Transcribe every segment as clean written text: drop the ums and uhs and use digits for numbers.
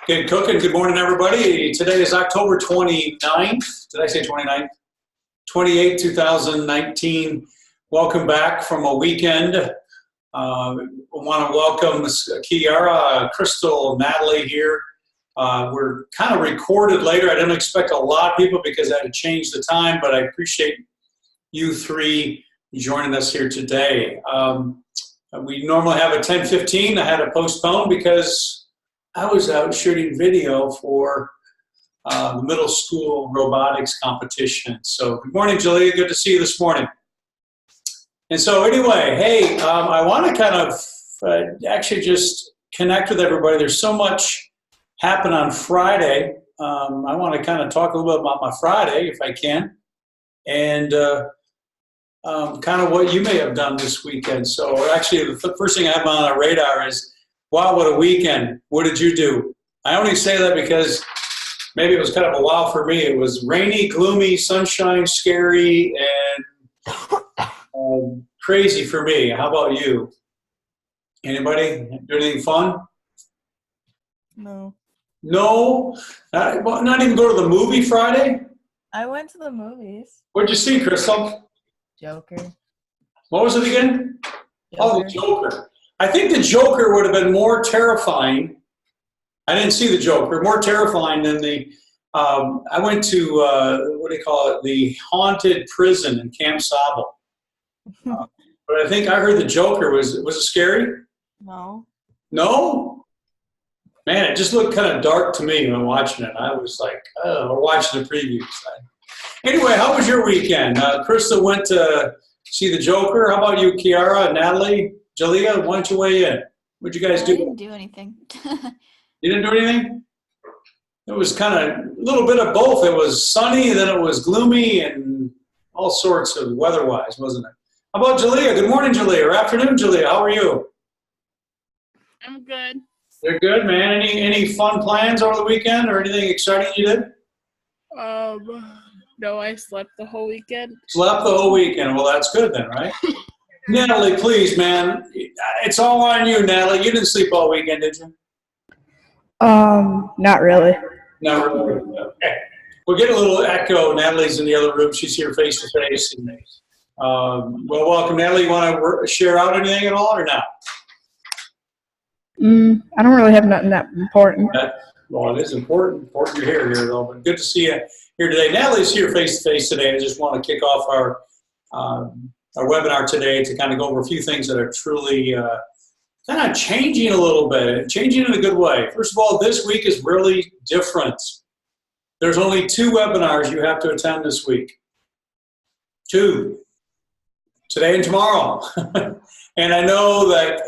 Good cooking. Good morning, everybody. Today is October 29th. Did I say 29th? 28, 2019. Welcome back from a weekend. I want to welcome Kiara, Crystal, Natalie here. We're kind of recorded later. I didn't expect a lot of people because I had to change the time, but I appreciate you three joining us here today. We normally have a 10:15. I had to postpone because I was out shooting video for the middle school robotics competition. So good morning, Julia. Good to see you this morning. And so anyway, hey, I want to kind of actually just connect with everybody. There's so much happened on Friday. I want to kind of talk a little bit about my Friday, if I can, and kind of what you may have done this weekend. So actually, the first thing I have on our radar is, wow, what a weekend. What did you do? I only say that because maybe it was kind of a wow for me. It was rainy, gloomy, sunshine, scary, and crazy for me. How about you? Anybody do anything fun? No. No? Not even go to the movie Friday? I went to the movies. What'd you see, Crystal? Joker. What was it again? Joker. Oh, the Joker. I think the Joker would have been more terrifying. I didn't see the Joker. More terrifying than the. I went to what do you call it? The haunted prison in Camp Sable. But I think I heard the Joker was it scary? No. No. Man, it just looked kind of dark to me when watching it. I was like, we're watching the previews. Anyway, how was your weekend? Krista went to see the Joker. How about you, Kiara, Natalie? Julia, why don't you weigh in? What'd you guys do? I didn't do anything. You didn't do anything? It was kind of a little bit of both. It was sunny, then it was gloomy, and all sorts of weather-wise, wasn't it? How about Julia? Good morning, Julia, or afternoon, Julia. How are you? I'm good. You're good, man. Any fun plans over the weekend or anything exciting you did? No, I slept the whole weekend. Slept the whole weekend. Well, that's good then, right? Natalie, please, man. It's all on you, Natalie. You didn't sleep all weekend, did you? Not really. No, really. Okay. We'll get a little echo. Natalie's in the other room. She's here face to face. Well, welcome, Natalie. You want to share out anything at all or not? I don't really have nothing that important. Well, it is important you're here though. But good to see you here today. Natalie's here face to face today. I just want to kick off our webinar today to kind of go over a few things that are truly kind of changing a little bit, changing in a good way. First of all, this week is really different. There's only 2 webinars you have to attend this week. 2. Today and tomorrow. And I know that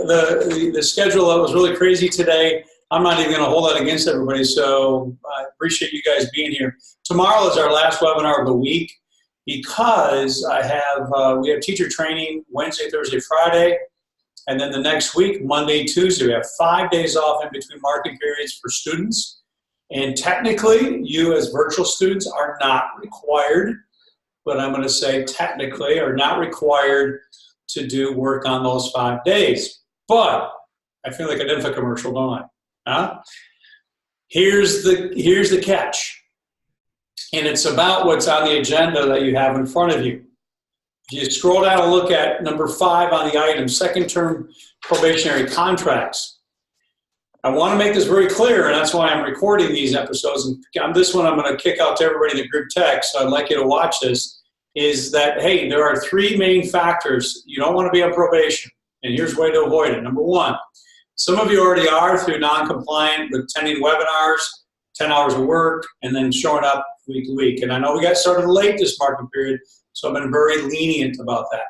the schedule that was really crazy today, I'm not even going to hold that against everybody, so I appreciate you guys being here. Tomorrow is our last webinar of the week because we have teacher training Wednesday, Thursday, Friday, and then the next week, Monday, Tuesday. We have 5 days off in between marking periods for students. And technically, you as virtual students are not required, but I'm going to say technically are not required to do work on those 5 days. But I feel like an info commercial, don't I? Huh? Here's the catch. And it's about what's on the agenda that you have in front of you. If you scroll down and look at number 5 on the item, second term probationary contracts. I want to make this very clear, and that's why I'm recording these episodes. And this one I'm going to kick out to everybody in the group text, so I'd like you to watch this, is that, hey, there are 3 main factors. You don't want to be on probation, and here's a way to avoid it. Number 1, some of you already are through non-compliant with attending webinars, 10 hours of work, and then showing up week to week. And I know we got started late this marking period, so I've been very lenient about that.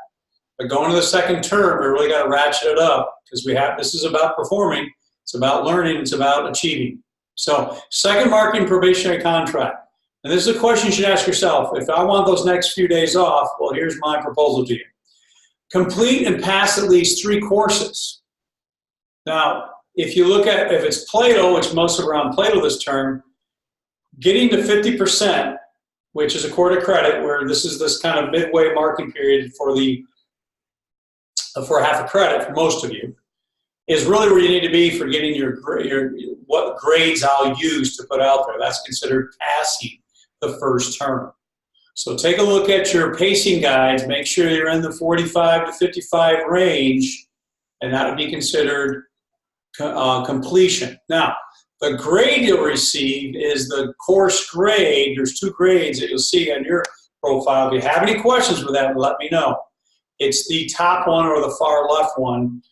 But going to the second term, we really got to ratchet it up because this is about performing, it's about learning, it's about achieving. So second marking probationary contract. And this is a question you should ask yourself. If I want those next few days off, well, here's my proposal to you. Complete and pass at least 3 courses. Now, if you look at, if it's Plato, which most are on Plato this term, getting to 50%, which is a quarter credit, where this is this kind of midway marking period for half a credit for most of you. is really where you need to be for getting what grades I'll use to put out there. That's considered passing the first term. So take a look at your pacing guides. Make sure you're in the 45 to 55 range, and that would be considered completion. Now, the grade you'll receive is the course grade. There's 2 grades that you'll see on your profile. If you have any questions with that, let me know. It's the top one or the far left one,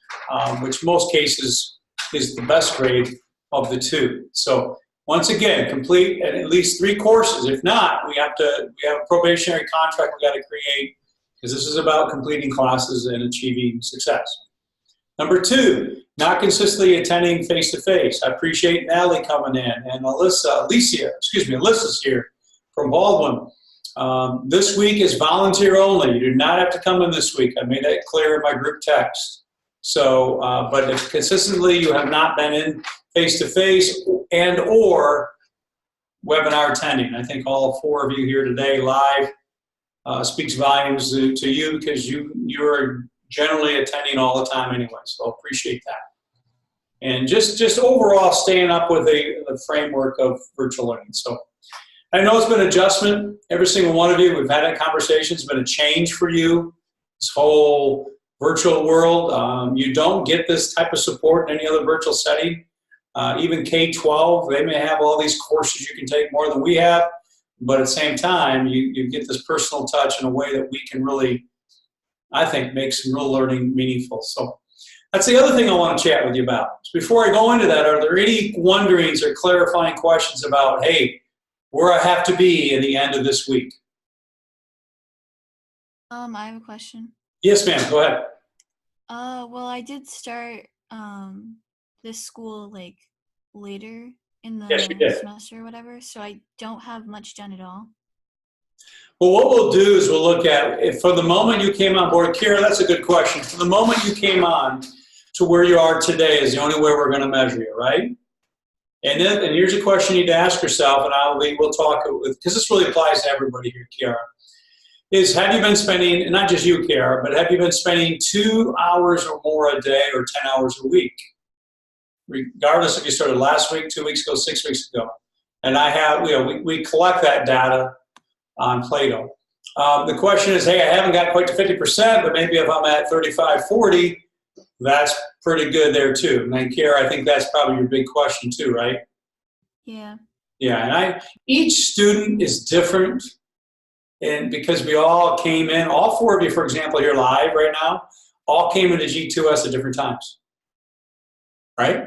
which most cases is the best grade of the 2. So once again, complete at least 3 courses. If not, we have a probationary contract we got to create, because this is about completing classes and achieving success. Number 2, not consistently attending face-to-face. I appreciate Natalie coming in, and Alyssa's here from Baldwin. This week is volunteer only. You do not have to come in this week. I made that clear in my group text. So, but if consistently you have not been in face-to-face and or webinar attending, I think all 4 of you here today live speaks volumes to you, because you're generally attending all the time anyway. So I appreciate that. And just overall staying up with the framework of virtual learning. So I know it's been an adjustment. Every single one of you, we've had that conversation. It's been a change for you, this whole virtual world. You don't get this type of support in any other virtual setting. Even K-12, they may have all these courses you can take more than we have, but at the same time, you get this personal touch in a way that we can really, I think, make some real learning meaningful. So that's the other thing I want to chat with you about. So before I go into that, are there any wonderings or clarifying questions about, hey, where I have to be in the end of this week? I have a question. Yes, ma'am, go ahead. Well, I did start this school like later in the Yes, you did. semester or whatever, so I don't have much done at all. Well, what we'll do is we'll look at, if from the moment you came on board, Kira, that's a good question. From the moment you came on to where you are today is the only way we're going to measure you, right? And here's a question you need to ask yourself, and we'll talk with, because this really applies to everybody here, Kiara, is have you been spending, and not just you, Kiara, but have you been spending 2 hours or more a day or 10 hours a week? Regardless if you started last week, 2 weeks ago, 6 weeks ago. And I have, we collect that data on Plato. The question is, hey, I haven't got quite to 50%, but maybe if I'm at 35, 40, that's pretty good there too. And Kiara, I think that's probably your big question too, right? Yeah. Yeah, and each student is different, and because we all came in, all 4 of you, for example, here live right now, all came into G2S at different times, right?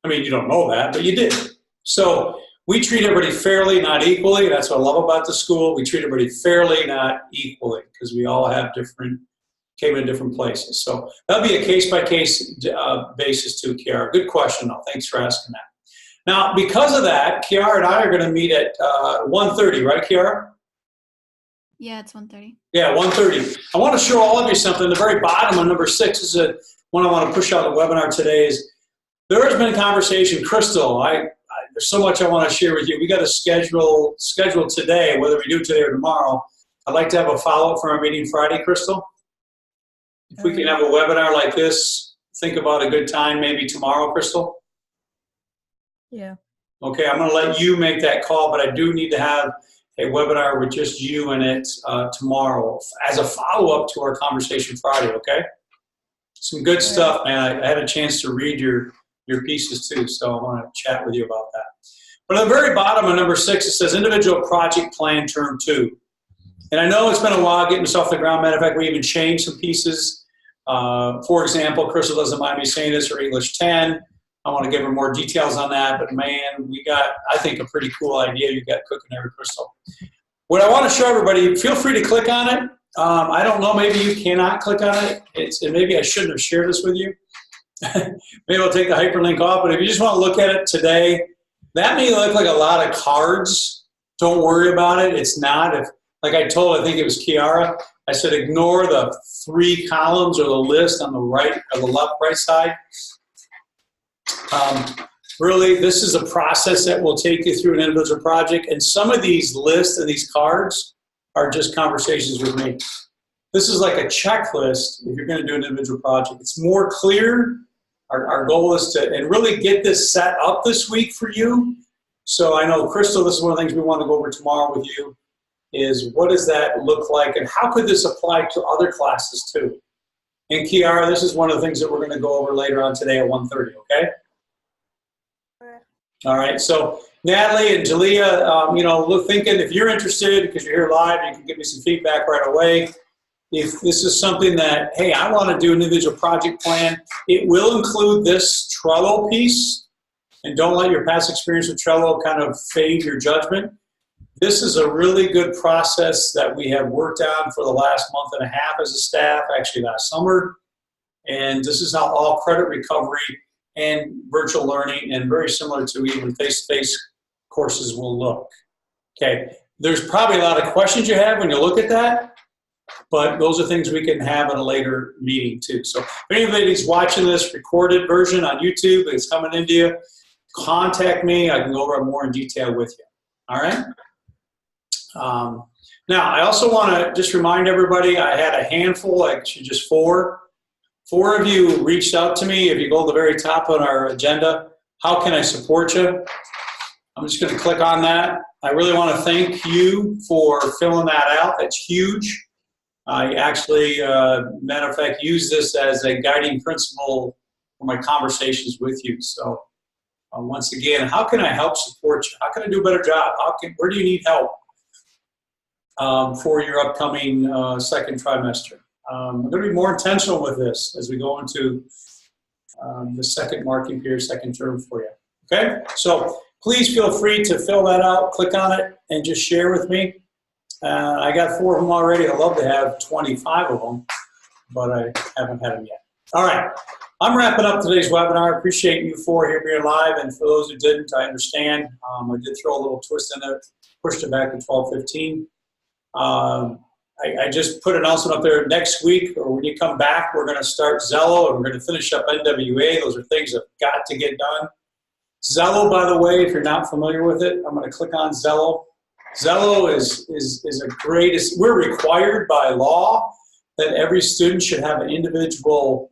I mean, you don't know that, but you did. So we treat everybody fairly, not equally. That's what I love about the school. We treat everybody fairly, not equally, because we all have came in different places. So that'll be a case-by-case basis too, Kiara. Good question, though. Thanks for asking that. Now, because of that, Kiara and I are going to meet at 1:30, right, Kiara? Yeah, it's 1:30. Yeah, 1:30. I want to show all of you something. The very bottom of number 6 is one I want to push out the webinar today. Is there has been conversation, Crystal. There's so much I want to share with you. We got a schedule today, whether we do today or tomorrow. I'd like to have a follow-up for our meeting Friday, Crystal. If we can have a webinar like this, think about a good time maybe tomorrow, Crystal. Yeah. Okay, I'm going to let you make that call, but I do need to have a webinar with just you in it tomorrow as a follow-up to our conversation Friday, okay? Some good stuff, man. I had a chance to read your pieces too, so I want to chat with you about that. But at the very bottom of number 6, it says individual project plan term 2. And I know it's been a while getting us off the ground. Matter of fact, we even changed some pieces. For example, Crystal doesn't mind me saying this, or English 10. I want to give her more details on that, but man, we got, I think, a pretty cool idea you got cooking there, Crystal. What I want to show everybody, feel free to click on it. I don't know, maybe you cannot click on it. And maybe I shouldn't have shared this with you. Maybe I'll take the hyperlink off, but if you just want to look at it today, that may look like a lot of cards. Don't worry about it. It's not. Like I think it was Kiara, I said ignore the 3 columns or the list on the right or the left, right side. Really, this is a process that will take you through an individual project, and some of these lists and these cards are just conversations with me. This is like a checklist if you're going to do an individual project. It's more clear our goal is to and really get this set up this week for you. So I know, Crystal, this is one of the things we want to go over tomorrow with you, is what does that look like and how could this apply to other classes too? And Kiara, this is one of the things that we're going to go over later on today at 1:30, okay? All right, so Natalie and Jalea, look, thinking if you're interested, because you're here live, you can give me some feedback right away. If this is something that, hey, I want to do an individual project plan, it will include this Trello piece, and don't let your past experience with Trello kind of fade your judgment. This is a really good process that we have worked on for the last month and a half as a staff, actually last summer, and this is how all credit recovery and virtual learning and very similar to even face-to-face courses will look. Okay, there's probably a lot of questions you have when you look at that, but those are things we can have in a later meeting too. So if anybody's watching this recorded version on YouTube, it's coming into you, contact me. I can go over more in detail with you. All right? Now, I also want to just remind everybody, I had a handful, actually just four of you reached out to me. If you go to the very top on our agenda, how can I support you? I'm just going to click on that. I really want to thank you for filling that out. That's huge. I actually, matter of fact, use this as a guiding principle for my conversations with you. So once again, how can I help support you? How can I do a better job? Where do you need help for your upcoming second trimester? I'm going to be more intentional with this as we go into the second marking period, second term for you. Okay? So please feel free to fill that out, click on it, and just share with me. I got 4 of them already. I'd love to have 25 of them, but I haven't had them yet. All right. I'm wrapping up today's webinar. I appreciate you 4 here being live, and for those who didn't, I understand. I did throw a little twist in it, pushed it back to 12:15. I just put an announcement up there next week, or when you come back, we're going to start Zello, and we're going to finish up NWA. Those are things that have got to get done. Zello, by the way, if you're not familiar with it, I'm going to click on Zello. Zello is a great, we're required by law that every student should have an individual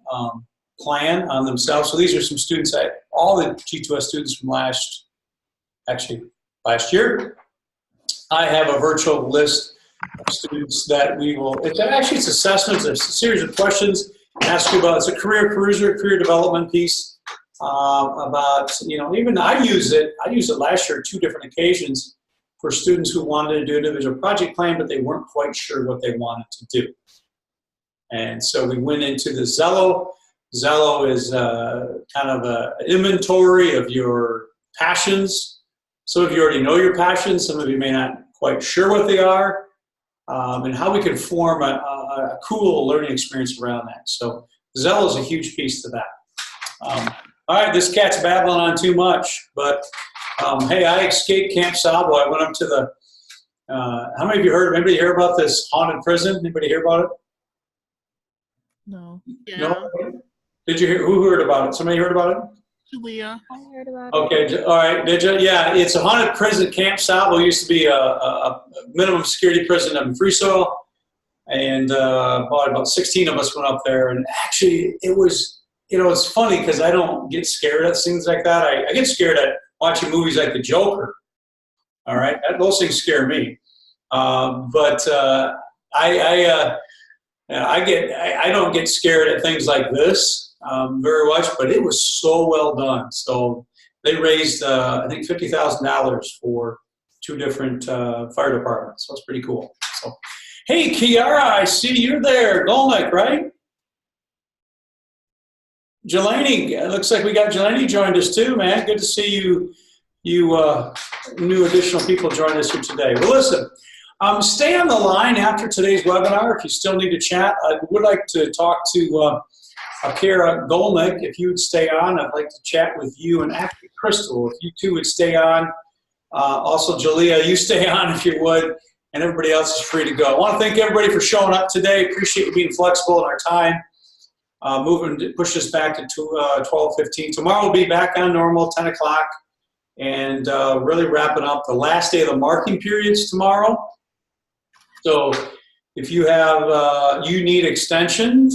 plan on themselves. So these are some students, all the G2S students from last year. I have a virtual list of students that we will, it's assessments, it's a series of questions, ask you about, it's a career development piece about, even I used it last year 2 different occasions for students who wanted to do an individual project plan, but they weren't quite sure what they wanted to do. And so we went into the Zello. Zello is kind of an inventory of your passions. Some of you already know your passions. Some of you may not quite sure what they are, and how we can form a cool learning experience around that. So Zello is a huge piece to that. All right, this cat's babbling on too much, but hey, I escaped Camp Sabo. I went up to the, how many of you anybody hear about this haunted prison? Anybody hear about it? No. Yeah. No? Did you hear, who heard about it? Somebody heard about it? Julia. I heard about it. Okay, all right. Did you? Yeah, it's a haunted prison. Camp Sabo used to be a minimum security prison in Free Soil, and about 16 of us went up there. And actually, it was, it's funny because I don't get scared at things like that. I get scared at watching movies like The Joker. All right, those things scare me. But I don't get scared at things like this. Very much, but it was so well done. So they raised, I think, $50,000 for 2 different fire departments. So it's pretty cool. So, hey, Kiara, I see you're there. Golnick, right? Jelani, it looks like we got Jelani joined us too, man. Good to see you. New additional people joined us here today. Well, listen. Stay on the line after today's webinar if you still need to chat. I would like to talk to Kiara Golnick. If you would stay on, I'd like to chat with you, and actually Crystal, if you 2 would stay on. Also, Jalea, you stay on if you would, and everybody else is free to go. I want to thank everybody for showing up today. Appreciate you being flexible in our time. Push us back to 12:15. Tomorrow we'll be back on normal, 10 o'clock, and really wrapping up the last day of the marking periods tomorrow. So if you have, you need extension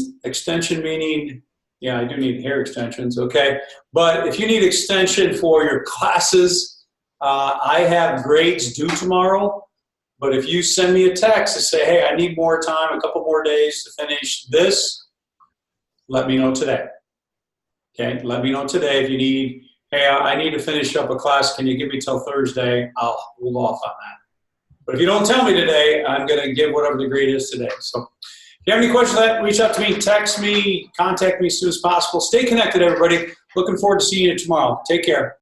meaning Yeah, I do need hair extensions, okay? But if you need extension for your classes, I have grades due tomorrow. But if you send me a text and say, hey, I need more time, a couple more days to finish this, let me know today. Okay, let me know today if you need, hey, I need to finish up a class. Can you give me till Thursday? I'll hold off on that. But if you don't tell me today, I'm going to give whatever the grade is today. So if you have any questions, reach out to me, text me, contact me as soon as possible. Stay connected, everybody. Looking forward to seeing you tomorrow. Take care.